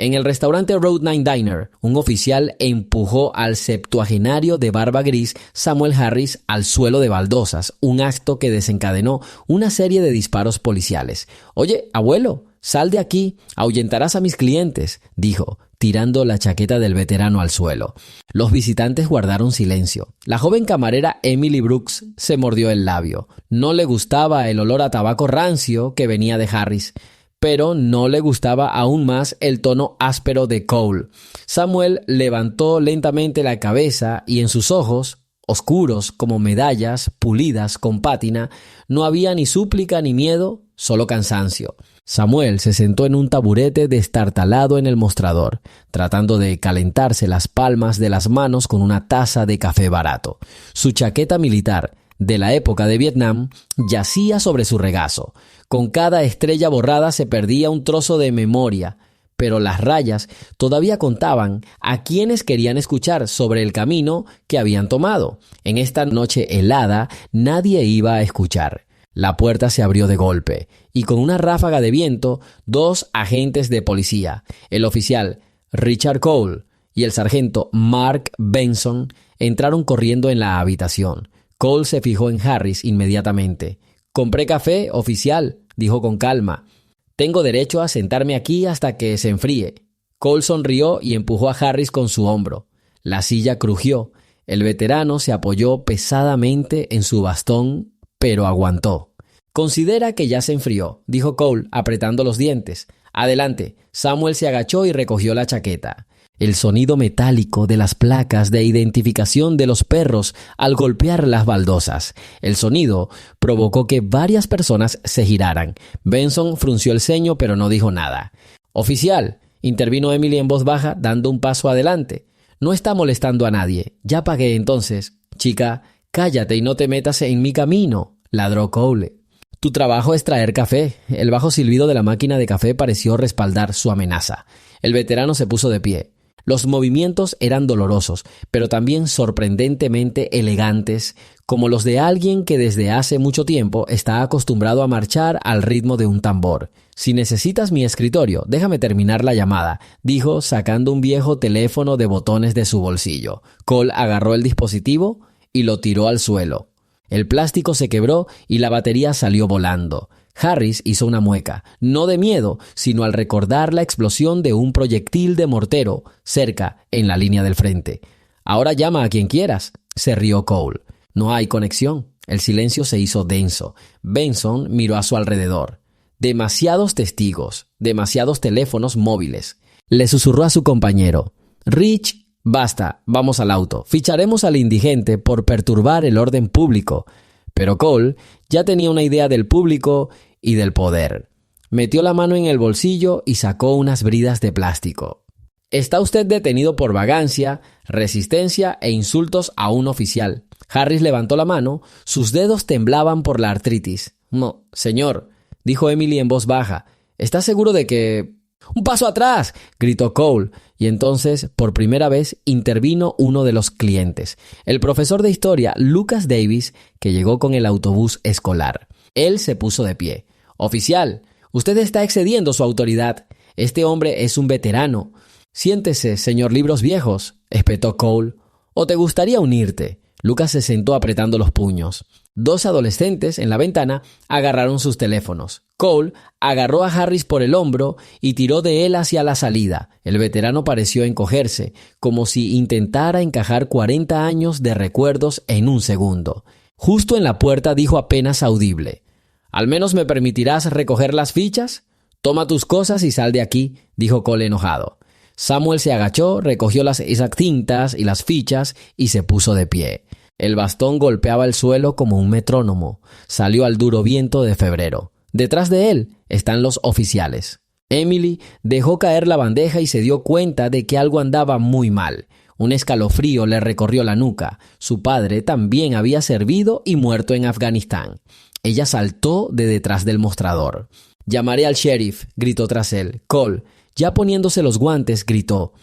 En el restaurante Road 9 Diner, un oficial empujó al septuagenario de barba gris Samuel Harris al suelo de baldosas, un acto que desencadenó una serie de disparos policiales. «Oye, abuelo, sal de aquí, ahuyentarás a mis clientes», dijo, tirando la chaqueta del veterano al suelo. Los visitantes guardaron silencio. La joven camarera Emily Brooks se mordió el labio. No le gustaba el olor a tabaco rancio que venía de Harris, pero no le gustaba aún más el tono áspero de Cole. Samuel levantó lentamente la cabeza y en sus ojos, oscuros como medallas pulidas con pátina, no había ni súplica ni miedo, solo cansancio. Samuel se sentó en un taburete destartalado en el mostrador, tratando de calentarse las palmas de las manos con una taza de café barato. Su chaqueta militar, de la época de Vietnam, yacía sobre su regazo. Con cada estrella borrada se perdía un trozo de memoria, pero las rayas todavía contaban a quienes querían escuchar sobre el camino que habían tomado. En esta noche helada nadie iba a escuchar. La puerta se abrió de golpe y con una ráfaga de viento, 2 agentes de policía, el oficial Richard Cole y el sargento Mark Benson, entraron corriendo en la habitación. Cole se fijó en Harris inmediatamente. «Compré café, oficial», dijo con calma. «Tengo derecho a sentarme aquí hasta que se enfríe». Cole sonrió y empujó a Harris con su hombro. La silla crujió. El veterano se apoyó pesadamente en su bastón, pero aguantó. «Considera que ya se enfrió», dijo Cole, apretando los dientes. «Adelante». Samuel se agachó y recogió la chaqueta. El sonido metálico de las placas de identificación de los perros al golpear las baldosas. El sonido provocó que varias personas se giraran. Benson frunció el ceño, pero no dijo nada. «Oficial», intervino Emily en voz baja, dando un paso adelante. «No está molestando a nadie. Ya pagué entonces». «Chica, cállate y no te metas en mi camino», ladró Cole. «Tu trabajo es traer café». El bajo silbido de la máquina de café pareció respaldar su amenaza. El veterano se puso de pie. Los movimientos eran dolorosos, pero también sorprendentemente elegantes, como los de alguien que desde hace mucho tiempo está acostumbrado a marchar al ritmo de un tambor. «Si necesitas mi escritorio, déjame terminar la llamada», dijo, sacando un viejo teléfono de botones de su bolsillo. Cole agarró el dispositivo y lo tiró al suelo. El plástico se quebró y la batería salió volando. Harris hizo una mueca, no de miedo, sino al recordar la explosión de un proyectil de mortero cerca en la línea del frente. «Ahora llama a quien quieras», se rió Cole. «No hay conexión». El silencio se hizo denso. Benson miró a su alrededor. Demasiados testigos, demasiados teléfonos móviles. Le susurró a su compañero: «Rich, basta, vamos al auto. Ficharemos al indigente por perturbar el orden público». Pero Cole ya tenía una idea del público y del poder. Metió la mano en el bolsillo y sacó unas bridas de plástico. «Está usted detenido por vagancia, resistencia e insultos a un oficial». Harris levantó la mano, sus dedos temblaban por la artritis. «No, señor», dijo Emily en voz baja. «¿Está seguro de que...?» «¡Un paso atrás!», gritó Cole, y entonces, por primera vez, intervino uno de los clientes, el profesor de historia Lucas Davis, que llegó con el autobús escolar. Él se puso de pie. «Oficial, usted está excediendo su autoridad. Este hombre es un veterano». «Siéntese, señor Libros Viejos», espetó Cole. «¿O te gustaría unirte?». Lucas se sentó apretando los puños. 2 adolescentes en la ventana agarraron sus teléfonos. Cole agarró a Harris por el hombro y tiró de él hacia la salida. El veterano pareció encogerse, como si intentara encajar 40 años de recuerdos en un segundo. Justo en la puerta dijo apenas audible: «¿Al menos me permitirás recoger las fichas?». «Toma tus cosas y sal de aquí», dijo Cole enojado. Samuel se agachó, recogió las cintas y las fichas y se puso de pie. El bastón golpeaba el suelo como un metrónomo. Salió al duro viento de febrero. Detrás de él están los oficiales. Emily dejó caer la bandeja y se dio cuenta de que algo andaba muy mal. Un escalofrío le recorrió la nuca. Su padre también había servido y muerto en Afganistán. Ella saltó de detrás del mostrador. «Llamaré al sheriff», gritó tras él. Cole, ya poniéndose los guantes, gritó: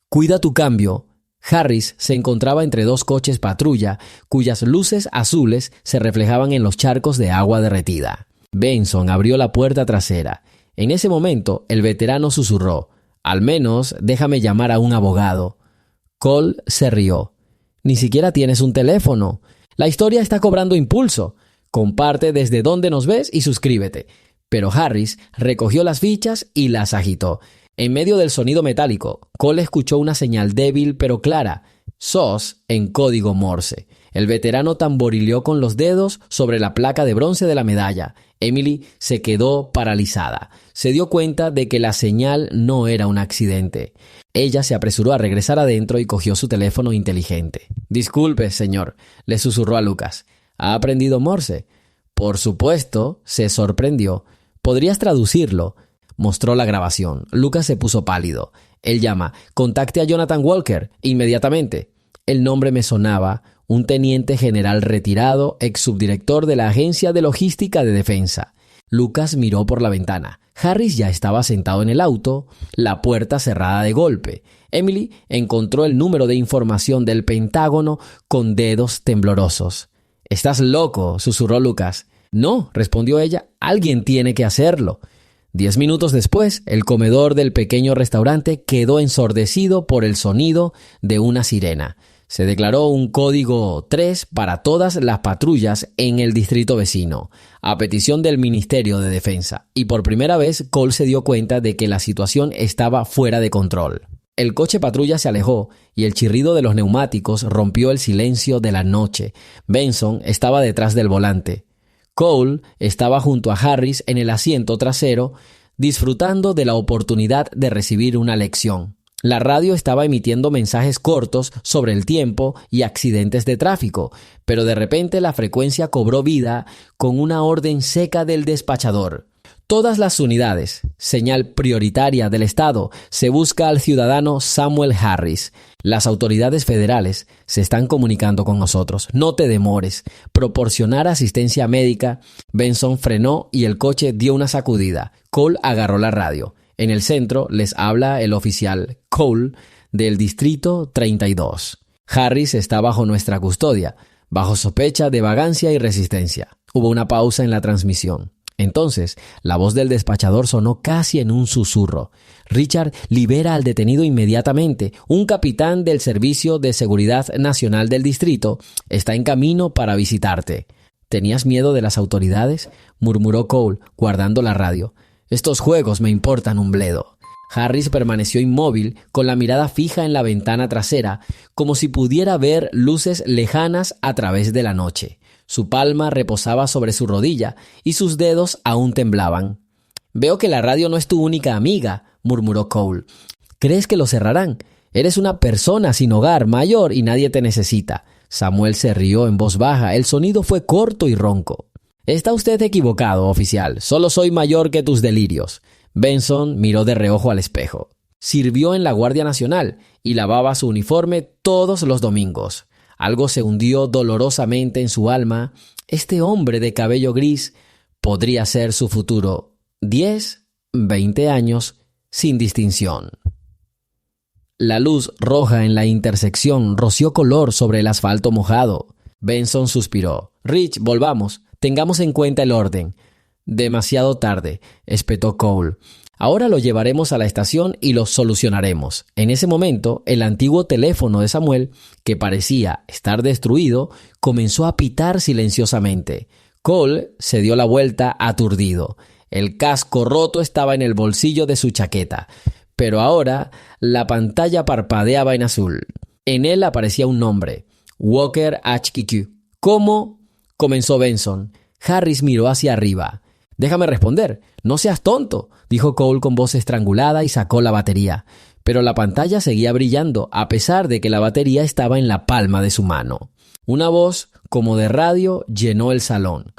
«Cuida tu cambio». Harris se encontraba entre 2 coches patrulla, cuyas luces azules se reflejaban en los charcos de agua derretida. Benson abrió la puerta trasera. En ese momento, el veterano susurró: Al menos déjame llamar a un abogado. Cole se rió. Ni siquiera tienes un teléfono. La historia está cobrando impulso. Comparte desde dónde nos ves y suscríbete. Pero Harris recogió las fichas y las agitó. En medio del sonido metálico, Cole escuchó una señal débil pero clara. SOS en código Morse. El veterano tamborileó con los dedos sobre la placa de bronce de la medalla. Emily se quedó paralizada. Se dio cuenta de que la señal no era un accidente. Ella se apresuró a regresar adentro y cogió su teléfono inteligente. «Disculpe, señor», le susurró a Lucas. «¿Ha aprendido Morse?» «Por supuesto», se sorprendió. «¿Podrías traducirlo?» Mostró la grabación. Lucas se puso pálido. Él llama. «Contacte a Jonathan Walker, inmediatamente». El nombre me sonaba. Un teniente general retirado, ex subdirector de la Agencia de Logística de Defensa. Lucas miró por la ventana. Harris ya estaba sentado en el auto, la puerta cerrada de golpe. Emily encontró el número de información del Pentágono con dedos temblorosos. «Estás loco», susurró Lucas. «No», respondió ella, «alguien tiene que hacerlo». 10 minutos después, el comedor del pequeño restaurante quedó ensordecido por el sonido de una sirena. Se declaró un código 3 para todas las patrullas en el distrito vecino, a petición del Ministerio de Defensa, y por primera vez Cole se dio cuenta de que la situación estaba fuera de control. El coche patrulla se alejó y el chirrido de los neumáticos rompió el silencio de la noche. Benson estaba detrás del volante. Cole estaba junto a Harris en el asiento trasero, disfrutando de la oportunidad de recibir una lección. La radio estaba emitiendo mensajes cortos sobre el tiempo y accidentes de tráfico, pero de repente la frecuencia cobró vida con una orden seca del despachador. Todas las unidades, señal prioritaria del Estado, se busca al ciudadano Samuel Harris. Las autoridades federales se están comunicando con nosotros. No te demores. Proporcionar asistencia médica. Benson frenó y el coche dio una sacudida. Cole agarró la radio. En el centro les habla el oficial Cole del Distrito 32. Harris está bajo nuestra custodia, bajo sospecha de vagancia y resistencia. Hubo una pausa en la transmisión. Entonces, la voz del despachador sonó casi en un susurro. «Richard, libera al detenido inmediatamente. Un capitán del Servicio de Seguridad Nacional del Distrito está en camino para visitarte». «¿Tenías miedo de las autoridades?», murmuró Cole, guardando la radio. «Estos juegos me importan un bledo». Harris permaneció inmóvil, con la mirada fija en la ventana trasera, como si pudiera ver luces lejanas a través de la noche. Su palma reposaba sobre su rodilla y sus dedos aún temblaban. «Veo que la radio no es tu única amiga», murmuró Cole. «¿Crees que lo cerrarán? Eres una persona sin hogar, mayor, y nadie te necesita». Samuel se rió en voz baja. El sonido fue corto y ronco. «Está usted equivocado, oficial. Solo soy mayor que tus delirios». Benson miró de reojo al espejo. Sirvió en la Guardia Nacional y lavaba su uniforme todos los domingos. Algo se hundió dolorosamente en su alma. Este hombre de cabello gris podría ser su futuro. 10, 20 años, sin distinción. La luz roja en la intersección roció color sobre el asfalto mojado. Benson suspiró. «Rich, volvamos. Tengamos en cuenta el orden». «Demasiado tarde», espetó Cole. «Ahora lo llevaremos a la estación y lo solucionaremos». En ese momento, el antiguo teléfono de Samuel, que parecía estar destruido, comenzó a pitar silenciosamente. Cole se dio la vuelta aturdido. El casco roto estaba en el bolsillo de su chaqueta, pero ahora la pantalla parpadeaba en azul. En él aparecía un nombre: Walker HQ. «¿Cómo?», comenzó Benson. Harris miró hacia arriba. «Déjame responder. No seas tonto», dijo Cole con voz estrangulada y sacó la batería. Pero la pantalla seguía brillando, a pesar de que la batería estaba en la palma de su mano. Una voz, como de radio, llenó el salón.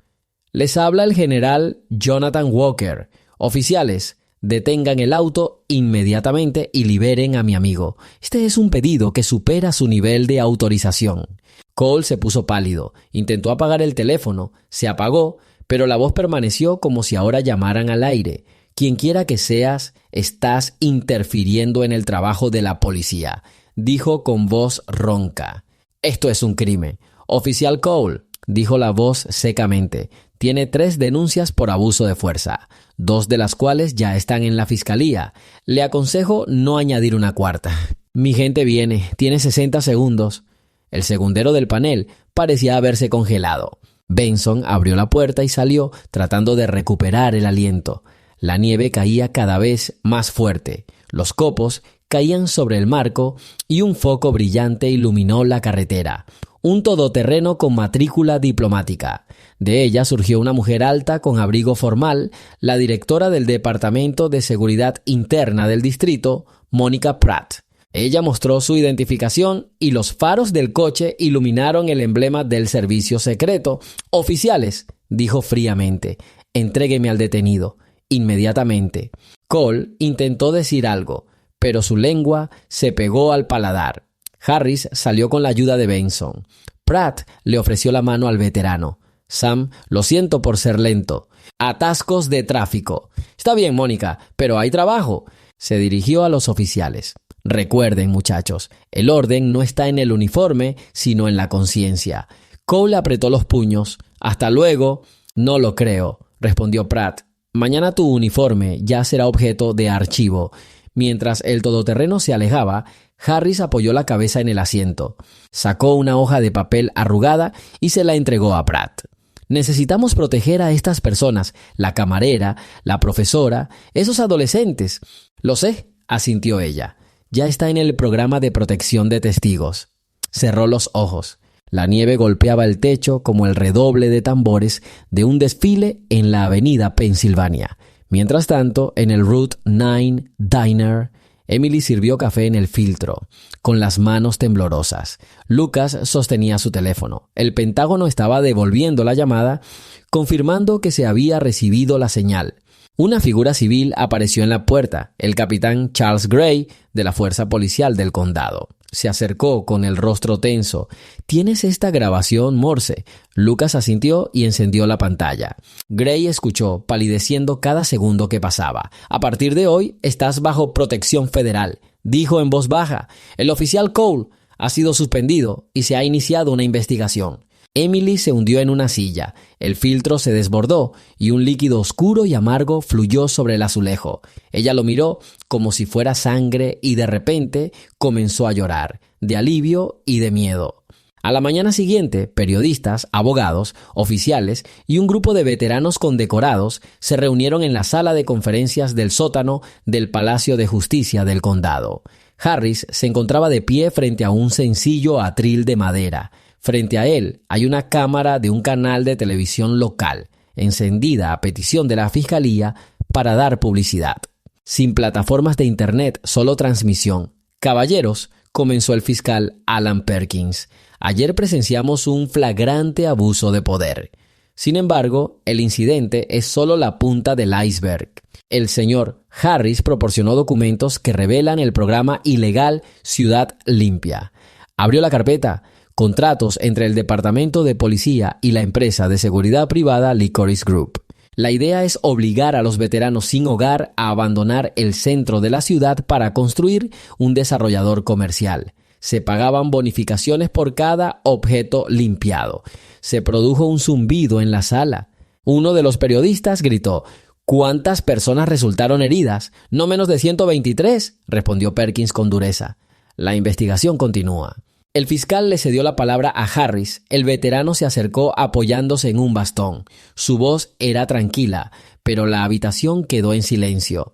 «Les habla el general Jonathan Walker. Oficiales, detengan el auto inmediatamente y liberen a mi amigo. Este es un pedido que supera su nivel de autorización». Cole se puso pálido. Intentó apagar el teléfono. Se apagó, pero la voz permaneció como si ahora llamaran al aire. «Quienquiera que seas, estás interfiriendo en el trabajo de la policía», dijo con voz ronca. «Esto es un crimen». «Oficial Cole», dijo la voz secamente, tiene 3 denuncias por abuso de fuerza, 2 de las cuales ya están en la fiscalía. Le aconsejo no añadir una cuarta. Mi gente viene, tiene 60 segundos. El segundero del panel parecía haberse congelado. Benson abrió la puerta y salió tratando de recuperar el aliento. La nieve caía cada vez más fuerte. Los copos caían sobre el marco y un foco brillante iluminó la carretera. Un todoterreno con matrícula diplomática. De ella surgió una mujer alta con abrigo formal, la directora del Departamento de Seguridad Interna del distrito, Monica Pratt. Ella mostró su identificación y los faros del coche iluminaron el emblema del servicio secreto. «Oficiales», dijo fríamente, «entrégueme al detenido, inmediatamente». Cole intentó decir algo, pero su lengua se pegó al paladar. Harris salió con la ayuda de Benson. Pratt le ofreció la mano al veterano. «Sam, lo siento por ser lento. Atascos de tráfico». «Está bien, Mónica, pero hay trabajo». Se dirigió a los oficiales. «Recuerden, muchachos, el orden no está en el uniforme, sino en la conciencia». Cole apretó los puños. «Hasta luego». «No lo creo», respondió Pratt. «Mañana tu uniforme ya será objeto de archivo». Mientras el todoterreno se alejaba, Harris apoyó la cabeza en el asiento. Sacó una hoja de papel arrugada y se la entregó a Pratt. «Necesitamos proteger a estas personas, la camarera, la profesora, esos adolescentes». «Lo sé», asintió ella. «Ya está en el programa de protección de testigos». Cerró los ojos. La nieve golpeaba el techo como el redoble de tambores de un desfile en la avenida Pensilvania. Mientras tanto, en el Route 9 Diner, Emily sirvió café en el filtro, con las manos temblorosas. Lucas sostenía su teléfono. El Pentágono estaba devolviendo la llamada, confirmando que se había recibido la señal. Una figura civil apareció en la puerta, el capitán Charles Gray, de la Fuerza Policial del Condado. Se acercó con el rostro tenso. «¿Tienes esta grabación Morse?» Lucas asintió y encendió la pantalla. Gray escuchó, palideciendo cada segundo que pasaba. «A partir de hoy estás bajo protección federal», dijo en voz baja. «El oficial Cole ha sido suspendido y se ha iniciado una investigación». Emily se hundió en una silla. El filtro se desbordó y un líquido oscuro y amargo fluyó sobre el azulejo. Ella lo miró como si fuera sangre y de repente comenzó a llorar, de alivio y de miedo. A la mañana siguiente, periodistas, abogados, oficiales y un grupo de veteranos condecorados se reunieron en la sala de conferencias del sótano del Palacio de Justicia del Condado. Harris se encontraba de pie frente a un sencillo atril de madera. Frente a él hay una cámara de un canal de televisión local, encendida a petición de la fiscalía para dar publicidad. Sin plataformas de internet, solo transmisión. «Caballeros», comenzó el fiscal Alan Perkins, «ayer presenciamos un flagrante abuso de poder. Sin embargo, el incidente es solo la punta del iceberg. El señor Harris proporcionó documentos que revelan el programa ilegal Ciudad Limpia». Abrió la carpeta. Contratos entre el Departamento de Policía y la empresa de seguridad privada Licorice Group. La idea es obligar a los veteranos sin hogar a abandonar el centro de la ciudad para construir un desarrollador comercial. Se pagaban bonificaciones por cada objeto limpiado. Se produjo un zumbido en la sala. Uno de los periodistas gritó: «¿Cuántas personas resultaron heridas?» «No menos de 123», respondió Perkins con dureza. La investigación continúa. El fiscal le cedió la palabra a Harris. El veterano se acercó apoyándose en un bastón. Su voz era tranquila, pero la habitación quedó en silencio.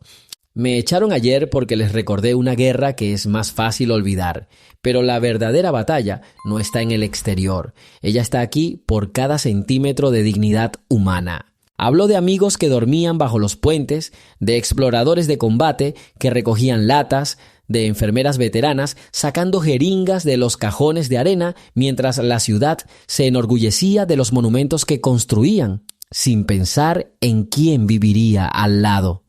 «Me echaron ayer porque les recordé una guerra que es más fácil olvidar. Pero la verdadera batalla no está en el exterior. Ella está aquí por cada centímetro de dignidad humana». Habló de amigos que dormían bajo los puentes, de exploradores de combate que recogían latas, de enfermeras veteranas sacando jeringas de los cajones de arena mientras la ciudad se enorgullecía de los monumentos que construían, sin pensar en quién viviría al lado.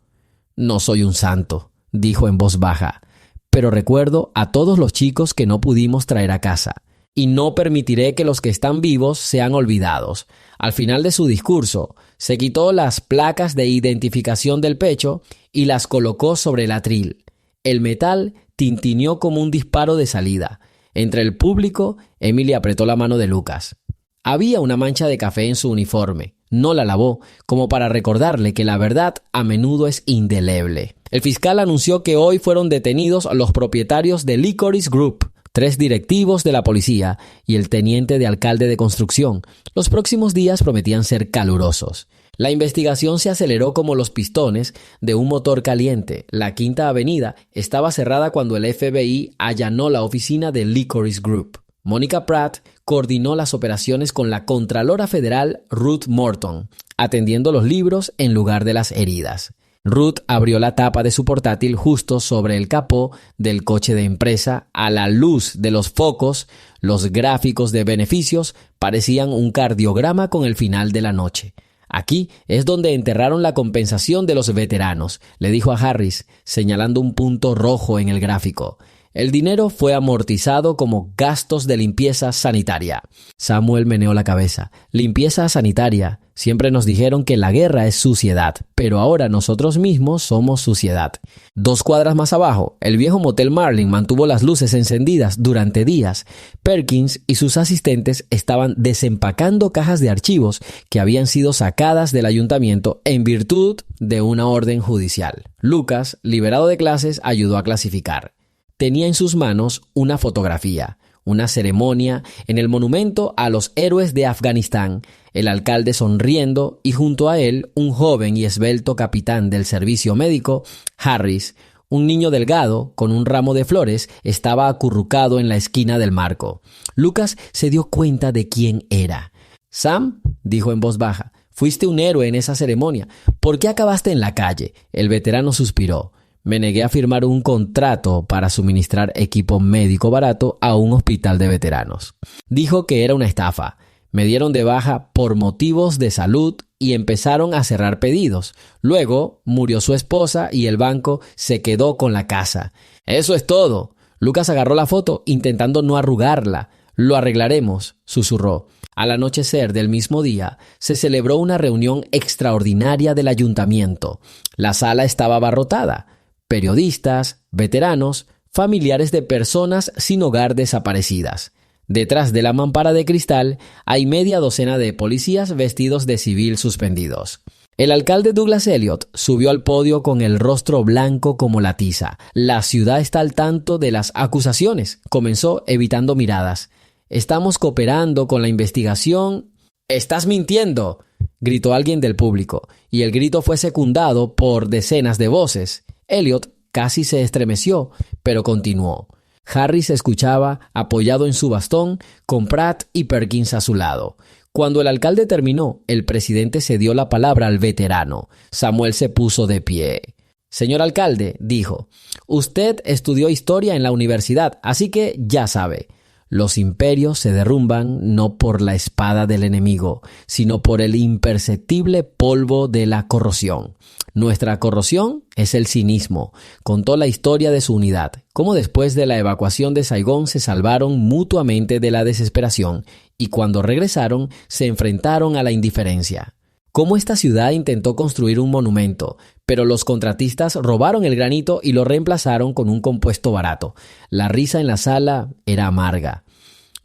«No soy un santo», dijo en voz baja, «pero recuerdo a todos los chicos que no pudimos traer a casa, y no permitiré que los que están vivos sean olvidados». Al final de su discurso, se quitó las placas de identificación del pecho y las colocó sobre el atril. El metal tintineó como un disparo de salida. Entre el público, Emily apretó la mano de Lucas. Había una mancha de café en su uniforme. No la lavó, como para recordarle que la verdad a menudo es indeleble. El fiscal anunció que hoy fueron detenidos los propietarios de Licorice Group, 3 directivos de la policía y el teniente de alcalde de construcción. Los próximos días prometían ser calurosos. La investigación se aceleró como los pistones de un motor caliente. La Quinta Avenida estaba cerrada cuando el FBI allanó la oficina de Licorice Group. Monica Pratt coordinó las operaciones con la Contralora Federal Ruth Morton, atendiendo los libros en lugar de las heridas. Ruth abrió la tapa de su portátil justo sobre el capó del coche de empresa. A la luz de los focos, los gráficos de beneficios parecían un cardiograma con el final de la noche. Aquí es donde enterraron la compensación de los veteranos, le dijo a Harris, señalando un punto rojo en el gráfico. El dinero fue amortizado como gastos de limpieza sanitaria. Samuel meneó la cabeza. Limpieza sanitaria. Siempre nos dijeron que la guerra es suciedad, pero ahora nosotros mismos somos suciedad. 2 cuadras más abajo, el viejo motel Marlin mantuvo las luces encendidas durante días. Perkins y sus asistentes estaban desempacando cajas de archivos que habían sido sacadas del ayuntamiento en virtud de una orden judicial. Lucas, liberado de clases, ayudó a clasificar. Tenía en sus manos una fotografía, una ceremonia en el monumento a los héroes de Afganistán, el alcalde sonriendo y junto a él un joven y esbelto capitán del servicio médico, Harris. Un niño delgado, con un ramo de flores, estaba acurrucado en la esquina del marco. Lucas se dio cuenta de quién era. «Sam», dijo en voz baja, «fuiste un héroe en esa ceremonia. ¿Por qué acabaste en la calle?» El veterano suspiró. «Me negué a firmar un contrato para suministrar equipo médico barato a un hospital de veteranos». Dijo que era una estafa. «Me dieron de baja por motivos de salud y empezaron a cerrar pedidos. Luego murió su esposa y el banco se quedó con la casa. Eso es todo». Lucas agarró la foto intentando no arrugarla. «Lo arreglaremos», susurró. Al anochecer del mismo día, se celebró una reunión extraordinaria del ayuntamiento. La sala estaba abarrotada. Periodistas, veteranos, familiares de personas sin hogar desaparecidas. Detrás de la mampara de cristal hay media docena de policías vestidos de civil suspendidos. El alcalde Douglas Elliott subió al podio con el rostro blanco como la tiza. «La ciudad está al tanto de las acusaciones», comenzó evitando miradas. «Estamos cooperando con la investigación». «¡Estás mintiendo!», gritó alguien del público, y el grito fue secundado por decenas de voces. Elliott casi se estremeció, pero continuó. Harris escuchaba, apoyado en su bastón, con Pratt y Perkins a su lado. Cuando el alcalde terminó, el presidente cedió la palabra al veterano. Samuel se puso de pie. «Señor alcalde», dijo, «usted estudió historia en la universidad, así que ya sabe. Los imperios se derrumban no por la espada del enemigo, sino por el imperceptible polvo de la corrosión. Nuestra corrosión es el cinismo». Contó la historia de su unidad, cómo después de la evacuación de Saigón se salvaron mutuamente de la desesperación y cuando regresaron se enfrentaron a la indiferencia. Cómo esta ciudad intentó construir un monumento, pero los contratistas robaron el granito y lo reemplazaron con un compuesto barato. La risa en la sala era amarga.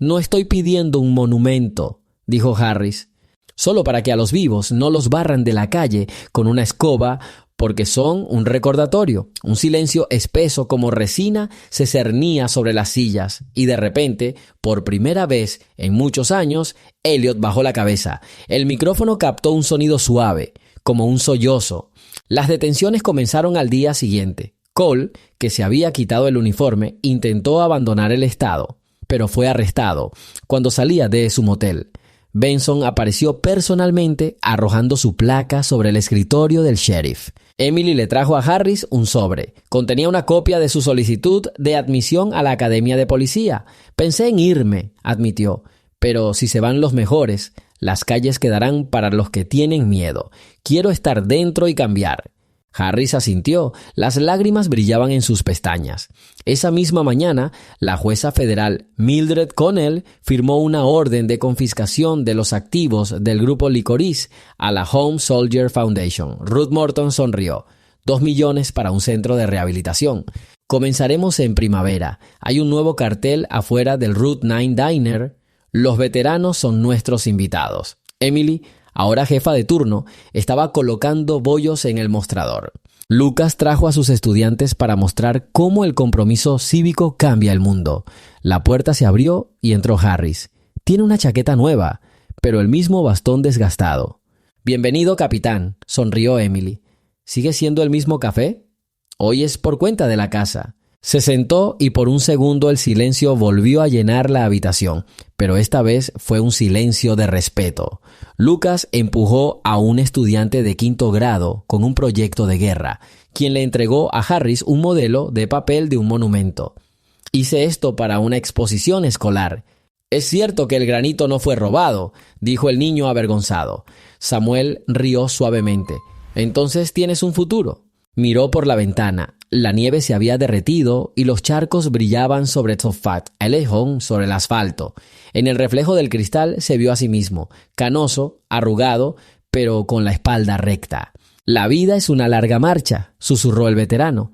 «No estoy pidiendo un monumento», dijo Harris, «solo para que a los vivos no los barran de la calle con una escoba, porque son un recordatorio». Un silencio espeso como resina se cernía sobre las sillas y de repente, por primera vez en muchos años, Elliott bajó la cabeza. El micrófono captó un sonido suave, como un sollozo. Las detenciones comenzaron al día siguiente. Cole, que se había quitado el uniforme, intentó abandonar el estado, pero fue arrestado cuando salía de su motel. Benson apareció personalmente arrojando su placa sobre el escritorio del sheriff. Emily le trajo a Harris un sobre. Contenía una copia de su solicitud de admisión a la Academia de Policía. «Pensé en irme», admitió, «pero si se van los mejores, las calles quedarán para los que tienen miedo. Quiero estar dentro y cambiar». Harris asintió. Las lágrimas brillaban en sus pestañas. Esa misma mañana, la jueza federal Mildred Connell firmó una orden de confiscación de los activos del grupo Licorice a la Home Soldier Foundation. Ruth Morton sonrió. 2 millones para un centro de rehabilitación. «Comenzaremos en primavera. Hay un nuevo cartel afuera del Route 9 Diner». Los veteranos son nuestros invitados. Emily, ahora jefa de turno, estaba colocando bollos en el mostrador. Lucas trajo a sus estudiantes para mostrar cómo el compromiso cívico cambia el mundo. La puerta se abrió y entró Harris. Tiene una chaqueta nueva, pero el mismo bastón desgastado. «Bienvenido, capitán», sonrió Emily. «¿Sigue siendo el mismo café? Hoy es por cuenta de la casa». Se sentó y por un segundo el silencio volvió a llenar la habitación, pero esta vez fue un silencio de respeto. Lucas empujó a un estudiante de 5º grado con un proyecto de guerra, quien le entregó a Harris un modelo de papel de un monumento. «Hice esto para una exposición escolar». «Es cierto que el granito no fue robado», dijo el niño avergonzado. Samuel rió suavemente. «Entonces tienes un futuro». Miró por la ventana. La nieve se había derretido y los charcos brillaban sobre Tzofat, el lejón sobre el asfalto. En el reflejo del cristal se vio a sí mismo, canoso, arrugado, pero con la espalda recta. «La vida es una larga marcha», susurró el veterano.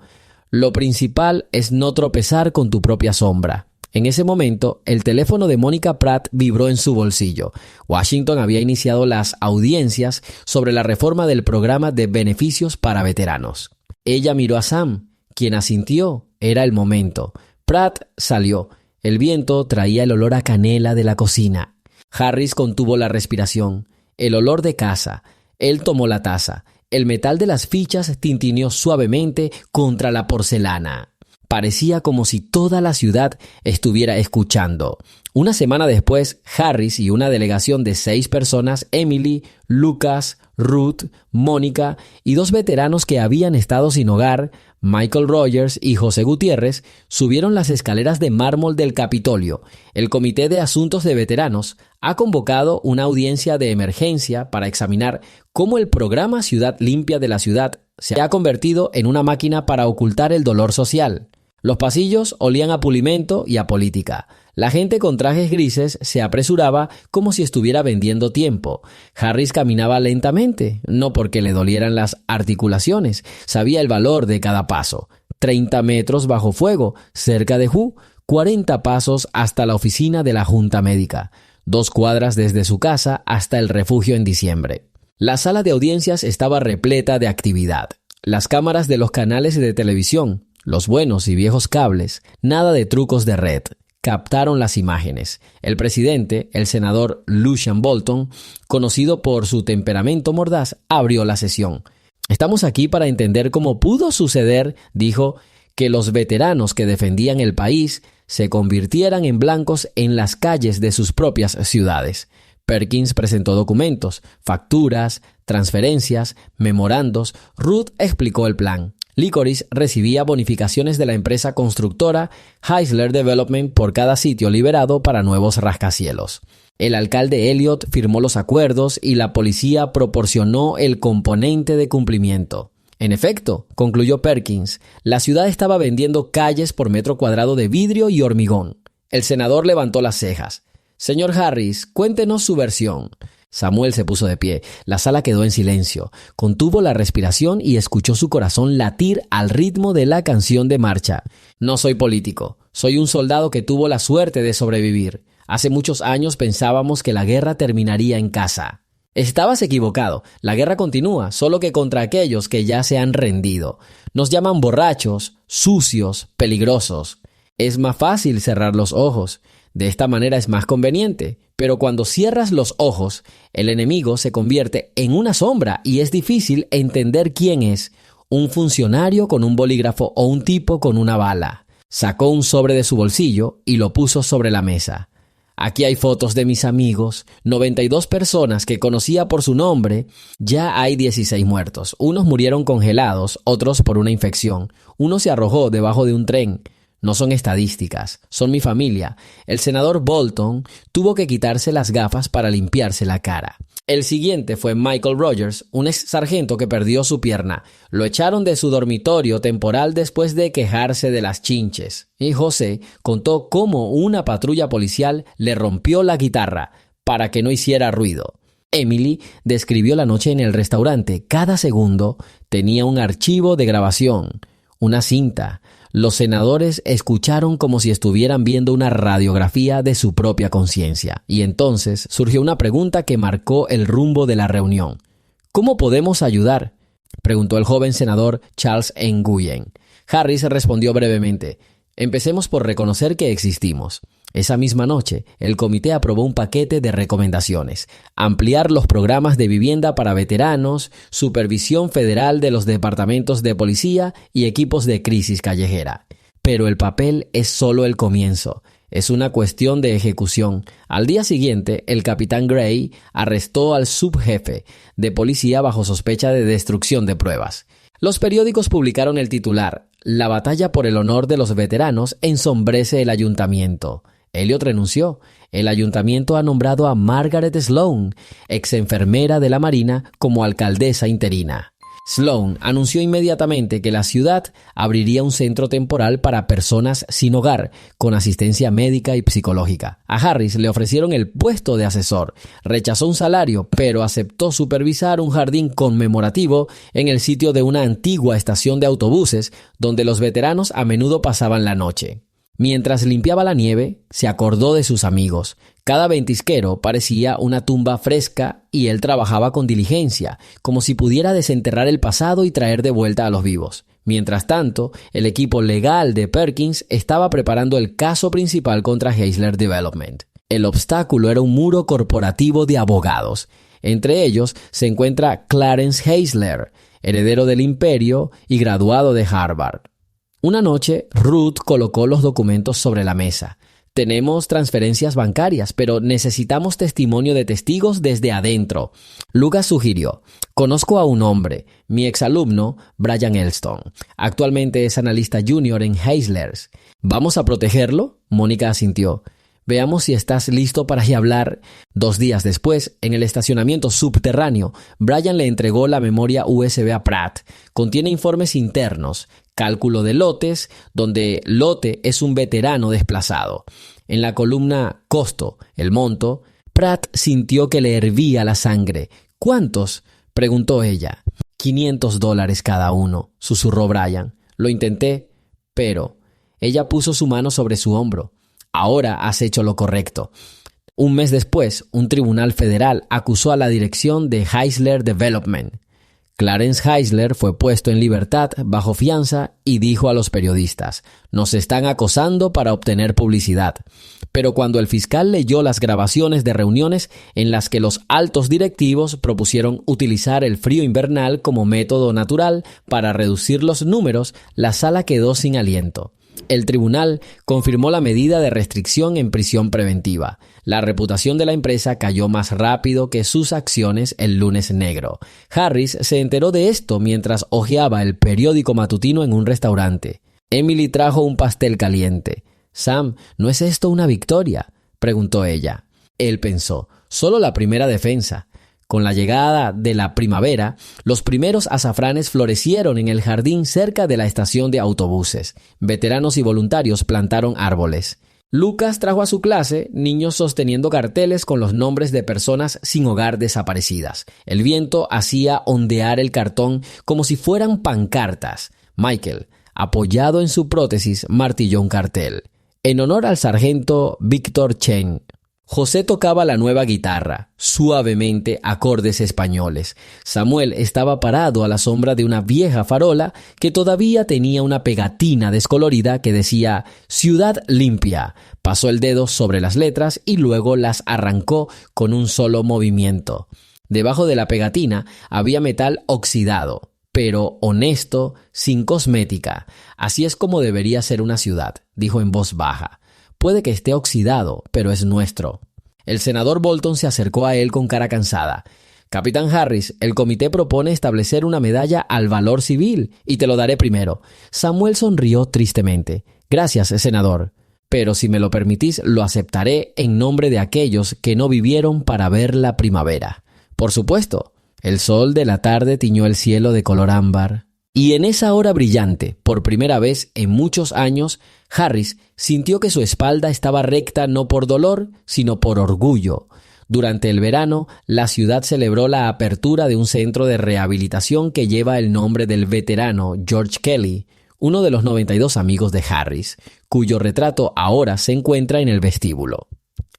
«Lo principal es no tropezar con tu propia sombra». En ese momento, el teléfono de Mónica Pratt vibró en su bolsillo. Washington había iniciado las audiencias sobre la reforma del programa de beneficios para veteranos. Ella miró a Sam, quien asintió. Era el momento. Pratt salió. El viento traía el olor a canela de la cocina. Harris contuvo la respiración. El olor de casa. Él tomó la taza. El metal de las fichas tintineó suavemente contra la porcelana. Parecía como si toda la ciudad estuviera escuchando. Una semana después, Harris y una delegación de 6 personas, Emily, Lucas, Ruth, Mónica y 2 veteranos que habían estado sin hogar, Michael Rogers y José Gutiérrez, subieron las escaleras de mármol del Capitolio. El Comité de Asuntos de Veteranos ha convocado una audiencia de emergencia para examinar cómo el programa Ciudad Limpia de la ciudad se ha convertido en una máquina para ocultar el dolor social. Los pasillos olían a pulimento y a política. La gente con trajes grises se apresuraba como si estuviera vendiendo tiempo. Harris caminaba lentamente, no porque le dolieran las articulaciones. Sabía el valor de cada paso. 30 metros bajo fuego, cerca de Who, 40 pasos hasta la oficina de la Junta Médica. 2 cuadras desde su casa hasta el refugio en diciembre. La sala de audiencias estaba repleta de actividad. Las cámaras de los canales de televisión, los buenos y viejos cables, nada de trucos de red, captaron las imágenes. El presidente, el senador Lucian Bolton, conocido por su temperamento mordaz, abrió la sesión. «Estamos aquí para entender cómo pudo suceder», dijo, «que los veteranos que defendían el país se convirtieran en blancos en las calles de sus propias ciudades». Perkins presentó documentos, facturas, transferencias, memorandos. Ruth explicó el plan. Licorice recibía bonificaciones de la empresa constructora Heisler Development por cada sitio liberado para nuevos rascacielos. El alcalde Elliott firmó los acuerdos y la policía proporcionó el componente de cumplimiento. En efecto, concluyó Perkins, la ciudad estaba vendiendo calles por metro cuadrado de vidrio y hormigón. El senador levantó las cejas. «Señor Harris, cuéntenos su versión». Samuel se puso de pie. La sala quedó en silencio. Contuvo la respiración y escuchó su corazón latir al ritmo de la canción de marcha. «No soy político. Soy un soldado que tuvo la suerte de sobrevivir. Hace muchos años pensábamos que la guerra terminaría en casa». Estabas equivocado. La guerra continúa, solo que contra aquellos que ya se han rendido. Nos llaman borrachos, sucios, peligrosos. Es más fácil cerrar los ojos. De esta manera es más conveniente, pero cuando cierras los ojos, el enemigo se convierte en una sombra y es difícil entender quién es, un funcionario con un bolígrafo o un tipo con una bala. Sacó un sobre de su bolsillo y lo puso sobre la mesa. «Aquí hay fotos de mis amigos, 92 personas que conocía por su nombre. Ya hay 16 muertos. Unos murieron congelados, otros por una infección. Uno se arrojó debajo de un tren. No son estadísticas, son mi familia». El senador Bolton tuvo que quitarse las gafas para limpiarse la cara. El siguiente fue Michael Rogers, un ex sargento que perdió su pierna. Lo echaron de su dormitorio temporal después de quejarse de las chinches. Y José contó cómo una patrulla policial le rompió la guitarra para que no hiciera ruido. Emily describió la noche en el restaurante. Cada segundo tenía un archivo de grabación, una cinta. Los senadores escucharon como si estuvieran viendo una radiografía de su propia conciencia. Y entonces surgió una pregunta que marcó el rumbo de la reunión. ¿Cómo podemos ayudar?, preguntó el joven senador Charles Nguyen. Harris respondió brevemente: empecemos por reconocer que existimos. Esa misma noche, el comité aprobó un paquete de recomendaciones: ampliar los programas de vivienda para veteranos, supervisión federal de los departamentos de policía y equipos de crisis callejera. Pero el papel es solo el comienzo. Es una cuestión de ejecución. Al día siguiente, el capitán Gray arrestó al subjefe de policía bajo sospecha de destrucción de pruebas. Los periódicos publicaron el titular: La batalla por el honor de los veteranos ensombrece el ayuntamiento. Elliot renunció. El ayuntamiento ha nombrado a Margaret Sloan, ex enfermera de la Marina, como alcaldesa interina. Sloan anunció inmediatamente que la ciudad abriría un centro temporal para personas sin hogar, con asistencia médica y psicológica. A Harris le ofrecieron el puesto de asesor. Rechazó un salario, pero aceptó supervisar un jardín conmemorativo en el sitio de una antigua estación de autobuses, donde los veteranos a menudo pasaban la noche. Mientras limpiaba la nieve, se acordó de sus amigos. Cada ventisquero parecía una tumba fresca y él trabajaba con diligencia, como si pudiera desenterrar el pasado y traer de vuelta a los vivos. Mientras tanto, el equipo legal de Perkins estaba preparando el caso principal contra Heisler Development. El obstáculo era un muro corporativo de abogados. Entre ellos se encuentra Clarence Heisler, heredero del imperio y graduado de Harvard. Una noche, Ruth colocó los documentos sobre la mesa. Tenemos transferencias bancarias, pero necesitamos testimonio de testigos desde adentro. Lucas sugirió: conozco a un hombre, mi exalumno, Brian Elston. Actualmente es analista junior en Heisler's. ¿Vamos a protegerlo?, Mónica asintió. Veamos si estás listo para hablar. 2 días después, en el estacionamiento subterráneo, Brian le entregó la memoria USB a Pratt. Contiene informes internos, cálculo de lotes, donde lote es un veterano desplazado. En la columna costo, el monto, Pratt sintió que le hervía la sangre. ¿Cuántos?, preguntó ella. $500 cada uno, susurró Brian. Lo intenté, pero... Ella puso su mano sobre su hombro. Ahora has hecho lo correcto. Un mes después, un tribunal federal acusó a la dirección de Heisler Development. Clarence Heisler fue puesto en libertad bajo fianza y dijo a los periodistas: nos están acosando para obtener publicidad. Pero cuando el fiscal leyó las grabaciones de reuniones en las que los altos directivos propusieron utilizar el frío invernal como método natural para reducir los números, la sala quedó sin aliento. El tribunal confirmó la medida de restricción en prisión preventiva. La reputación de la empresa cayó más rápido que sus acciones el lunes negro. Harris se enteró de esto mientras hojeaba el periódico matutino en un restaurante. Emily trajo un pastel caliente. «Sam, ¿no es esto una victoria?», preguntó ella. Él pensó: solo la primera defensa. Con la llegada de la primavera, los primeros azafranes florecieron en el jardín cerca de la estación de autobuses. Veteranos y voluntarios plantaron árboles. Lucas trajo a su clase niños sosteniendo carteles con los nombres de personas sin hogar desaparecidas. El viento hacía ondear el cartón como si fueran pancartas. Michael, apoyado en su prótesis, martilló un cartel: en honor al sargento Víctor Chen. José tocaba la nueva guitarra, suavemente acordes españoles. Samuel estaba parado a la sombra de una vieja farola que todavía tenía una pegatina descolorida que decía «Ciudad limpia». Pasó el dedo sobre las letras y luego las arrancó con un solo movimiento. Debajo de la pegatina había metal oxidado, pero honesto, sin cosmética. «Así es como debería ser una ciudad», dijo en voz baja. «Puede que esté oxidado, pero es nuestro». El senador Bolton se acercó a él con cara cansada. «Capitán Harris, el comité propone establecer una medalla al valor civil y te lo daré primero». Samuel sonrió tristemente. «Gracias, senador. Pero si me lo permitís, lo aceptaré en nombre de aquellos que no vivieron para ver la primavera». «Por supuesto». El sol de la tarde tiñó el cielo de color ámbar. Y en esa hora brillante, por primera vez en muchos años, Harris sintió que su espalda estaba recta no por dolor, sino por orgullo. Durante el verano, la ciudad celebró la apertura de un centro de rehabilitación que lleva el nombre del veterano George Kelly, uno de los 92 amigos de Harris, cuyo retrato ahora se encuentra en el vestíbulo.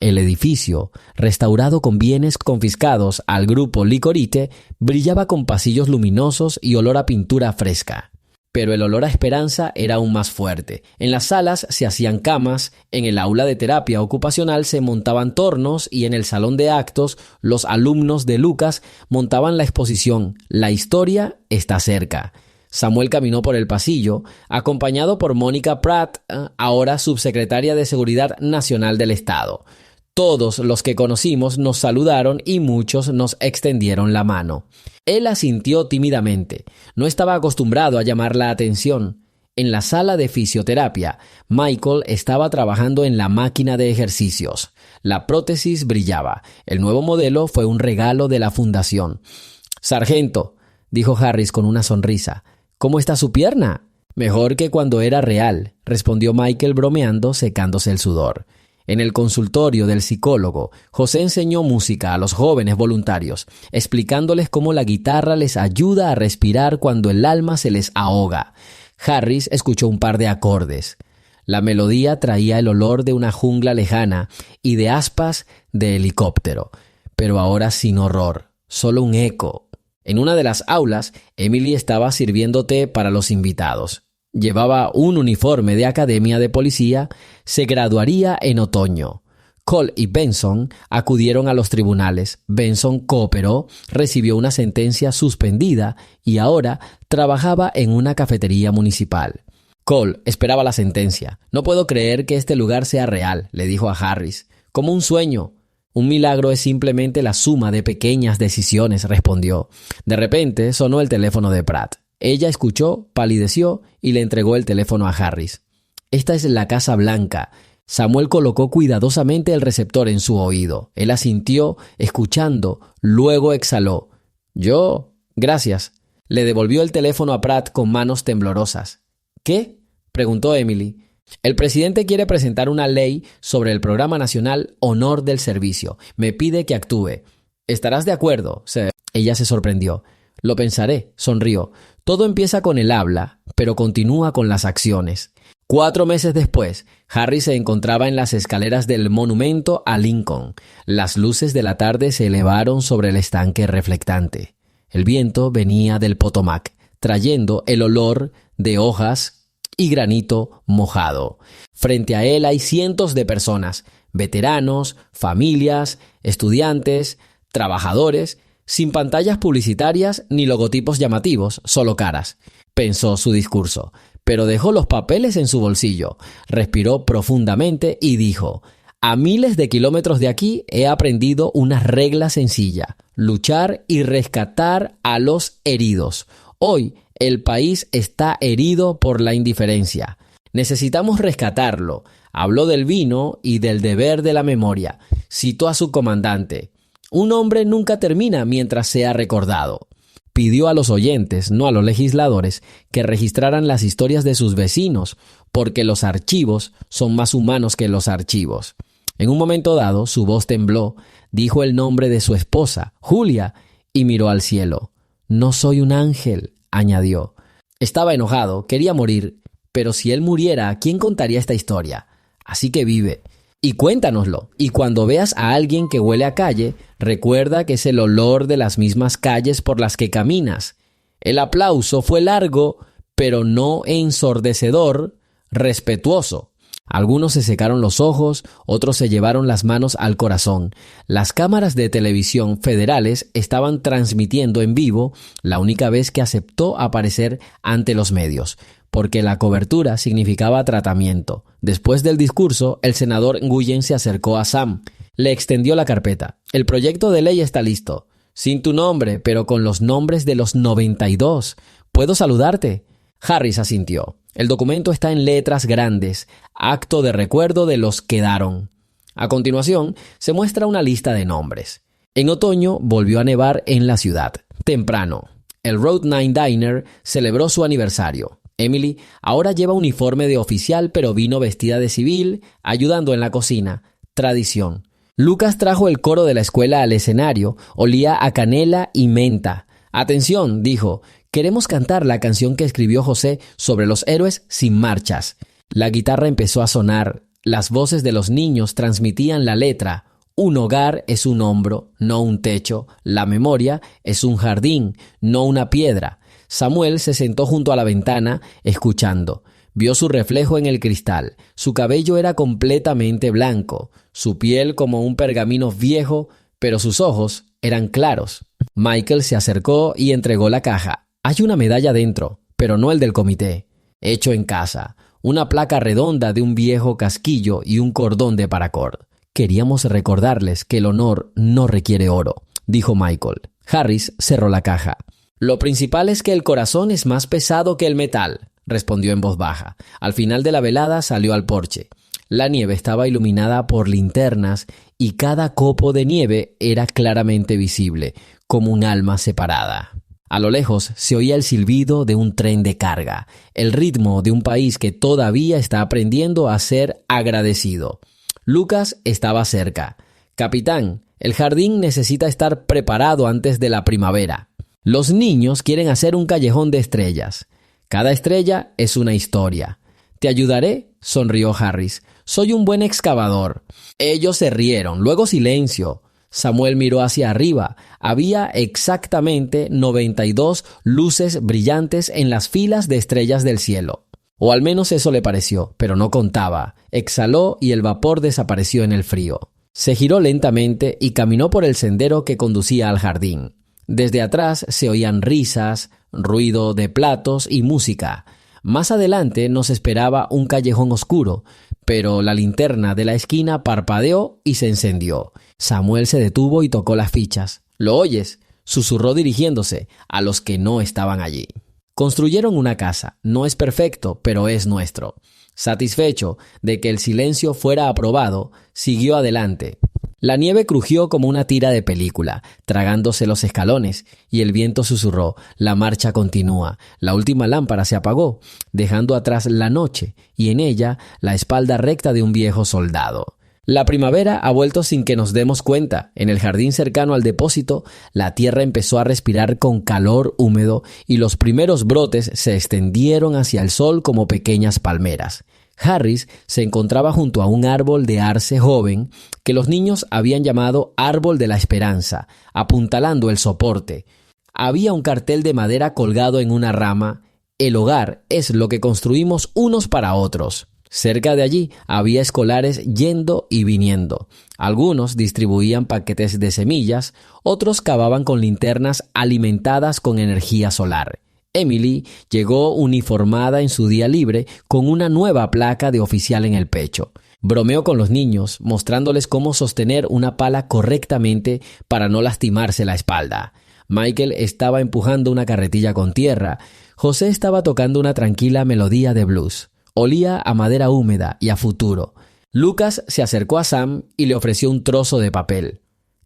El edificio, restaurado con bienes confiscados al grupo Licorite, brillaba con pasillos luminosos y olor a pintura fresca. Pero el olor a esperanza era aún más fuerte. En las salas se hacían camas, en el aula de terapia ocupacional se montaban tornos y en el salón de actos los alumnos de Lucas montaban la exposición «La historia está cerca». Samuel caminó por el pasillo, acompañado por Mónica Pratt, ahora subsecretaria de Seguridad Nacional del Estado. Todos los que conocimos nos saludaron y muchos nos extendieron la mano. Él asintió tímidamente. No estaba acostumbrado a llamar la atención. En la sala de fisioterapia, Michael estaba trabajando en la máquina de ejercicios. La prótesis brillaba. El nuevo modelo fue un regalo de la fundación. «Sargento», dijo Harris con una sonrisa, «¿cómo está su pierna?» «Mejor que cuando era real», respondió Michael bromeando, secándose el sudor. En el consultorio del psicólogo, José enseñó música a los jóvenes voluntarios, explicándoles cómo la guitarra les ayuda a respirar cuando el alma se les ahoga. Harris escuchó un par de acordes. La melodía traía el olor de una jungla lejana y de aspas de helicóptero, pero ahora sin horror, solo un eco. En una de las aulas, Emily estaba sirviendo té para los invitados. Llevaba un uniforme de academia de policía, se graduaría en otoño. Cole y Benson acudieron a los tribunales. Benson cooperó, recibió una sentencia suspendida y ahora trabajaba en una cafetería municipal. Cole esperaba la sentencia. «No puedo creer que este lugar sea real», le dijo a Harris. «Como un sueño». «Un milagro es simplemente la suma de pequeñas decisiones», respondió. De repente sonó el teléfono de Pratt. Ella escuchó, palideció y le entregó el teléfono a Harris. «Esta es la Casa Blanca». Samuel colocó cuidadosamente el receptor en su oído. Él asintió, escuchando, luego exhaló. «Yo, gracias». Le devolvió el teléfono a Pratt con manos temblorosas. «¿Qué?», preguntó Emily. «El presidente quiere presentar una ley sobre el programa nacional Honor del Servicio. Me pide que actúe». «¿Estarás de acuerdo, sir?». Ella se sorprendió. «Lo pensaré», sonrió. «Todo empieza con el habla, pero continúa con las acciones». 4 meses después, Harris se encontraba en las escaleras del monumento a Lincoln. Las luces de la tarde se elevaron sobre el estanque reflectante. El viento venía del Potomac, trayendo el olor de hojas y granito mojado. Frente a él hay cientos de personas, veteranos, familias, estudiantes, trabajadores, sin pantallas publicitarias ni logotipos llamativos, solo caras. Pensó su discurso, pero dejó los papeles en su bolsillo, respiró profundamente y dijo: «A miles de kilómetros de aquí he aprendido una regla sencilla: luchar y rescatar a los heridos. Hoy el país está herido por la indiferencia. Necesitamos rescatarlo». Habló del vino y del deber de la memoria. Citó a su comandante: «Un hombre nunca termina mientras sea recordado». Pidió a los oyentes, no a los legisladores, que registraran las historias de sus vecinos, porque los archivos son más humanos que los archivos. En un momento dado, su voz tembló, dijo el nombre de su esposa, Julia, y miró al cielo. «No soy un ángel», añadió. Estaba enojado, quería morir, pero si él muriera, ¿quién contaría esta historia? Así que vive. Y cuéntanoslo. Y cuando veas a alguien que huele a calle, recuerda que es el olor de las mismas calles por las que caminas. El aplauso fue largo, pero no ensordecedor, respetuoso. Algunos se secaron los ojos, otros se llevaron las manos al corazón. Las cámaras de televisión federales estaban transmitiendo en vivo, la única vez que aceptó aparecer ante los medios, porque la cobertura significaba tratamiento. Después del discurso, el senador Nguyen se acercó a Sam. Le extendió la carpeta. «El proyecto de ley está listo. Sin tu nombre, pero con los nombres de los 92. ¿Puedo saludarte?» Harris asintió. El documento está en letras grandes. Acto de recuerdo de los que quedaron. A continuación, se muestra una lista de nombres. En otoño volvió a nevar en la ciudad. Temprano, el Route 9 Diner celebró su aniversario. Emily ahora lleva uniforme de oficial, pero vino vestida de civil, ayudando en la cocina. Tradición. Lucas trajo el coro de la escuela al escenario. Olía a canela y menta. «Atención», dijo, Queremos cantar la canción que escribió José sobre los héroes sin marchas. La guitarra empezó a sonar. Las voces de los niños transmitían la letra. Un hogar es un hombro, no un techo. La memoria es un jardín, no una piedra. Samuel se sentó junto a la ventana, escuchando. Vio su reflejo en el cristal. Su cabello era completamente blanco, su piel como un pergamino viejo, pero sus ojos eran claros. Michael se acercó y entregó la caja. Hay una medalla dentro, pero no el del comité. Hecho en casa. Una placa redonda de un viejo casquillo y un cordón de paracord. Queríamos recordarles que el honor no requiere oro, dijo Michael. Harris cerró la caja. Lo principal es que el corazón es más pesado que el metal, respondió en voz baja. Al final de la velada salió al porche. La nieve estaba iluminada por linternas y cada copo de nieve era claramente visible, como un alma separada. A lo lejos se oía el silbido de un tren de carga, el ritmo de un país que todavía está aprendiendo a ser agradecido. Lucas estaba cerca. Capitán, el jardín necesita estar preparado antes de la primavera. Los niños quieren hacer un callejón de estrellas. Cada estrella es una historia. ¿Te ayudaré?, sonrió Harris. Soy un buen excavador. Ellos se rieron, luego silencio. Samuel miró hacia arriba. Había exactamente 92 luces brillantes en las filas de estrellas del cielo. O al menos eso le pareció, pero no contaba. Exhaló y el vapor desapareció en el frío. Se giró lentamente y caminó por el sendero que conducía al jardín. Desde atrás se oían risas, ruido de platos y música. Más adelante nos esperaba un callejón oscuro, pero la linterna de la esquina parpadeó y se encendió. Samuel se detuvo y tocó las fichas. ¿Lo oyes?, susurró dirigiéndose a los que no estaban allí. Construyeron una casa. No es perfecto, pero es nuestro. Satisfecho de que el silencio fuera aprobado, siguió adelante. La nieve crujió como una tira de película, tragándose los escalones, y el viento susurró: la marcha continúa. La última lámpara se apagó, dejando atrás la noche, y en ella la espalda recta de un viejo soldado. La primavera ha vuelto sin que nos demos cuenta. En el jardín cercano al depósito, la tierra empezó a respirar con calor húmedo y los primeros brotes se extendieron hacia el sol como pequeñas palmeras. Harris se encontraba junto a un árbol de arce joven que los niños habían llamado Árbol de la Esperanza, apuntalando el soporte. Había un cartel de madera colgado en una rama: el hogar es lo que construimos unos para otros. Cerca de allí había escolares yendo y viniendo. Algunos distribuían paquetes de semillas, otros cavaban con linternas alimentadas con energía solar. Emily llegó uniformada en su día libre con una nueva placa de oficial en el pecho. Bromeó con los niños, mostrándoles cómo sostener una pala correctamente para no lastimarse la espalda. Michael estaba empujando una carretilla con tierra. José estaba tocando una tranquila melodía de blues. Olía a madera húmeda y a futuro. Lucas se acercó a Sam y le ofreció un trozo de papel.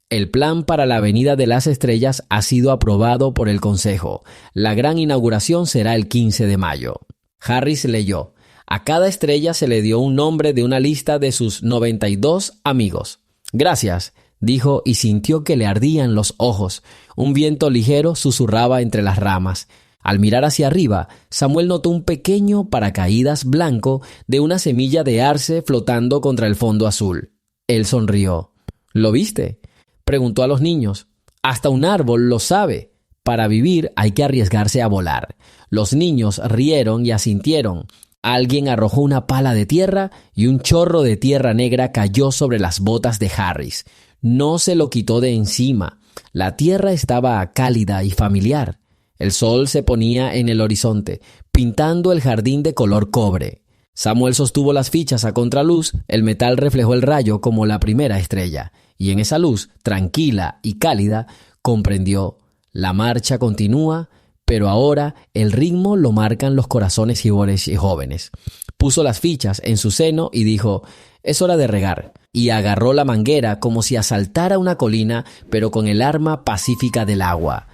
El plan para la Avenida de las Estrellas ha sido aprobado por el Consejo. La gran inauguración será el 15 de mayo. Harris leyó: a cada estrella se le dio un nombre de una lista de sus 92 amigos. Gracias, dijo, y sintió que le ardían los ojos. Un viento ligero susurraba entre las ramas. Al mirar hacia arriba, Samuel notó un pequeño paracaídas blanco de una semilla de arce flotando contra el fondo azul. Él sonrió. ¿Lo viste?, preguntó a los niños. Hasta un árbol lo sabe. Para vivir hay que arriesgarse a volar. Los niños rieron y asintieron. Alguien arrojó una pala de tierra y un chorro de tierra negra cayó sobre las botas de Harris. No se lo quitó de encima. La tierra estaba cálida y familiar. El sol se ponía en el horizonte, pintando el jardín de color cobre. Samuel sostuvo las fichas a contraluz, el metal reflejó el rayo como la primera estrella, y en esa luz, tranquila y cálida, comprendió: la marcha continúa, pero ahora el ritmo lo marcan los corazones y jóvenes. Puso las fichas en su seno y dijo: es hora de regar, y agarró la manguera como si asaltara una colina, pero con el arma pacífica del agua.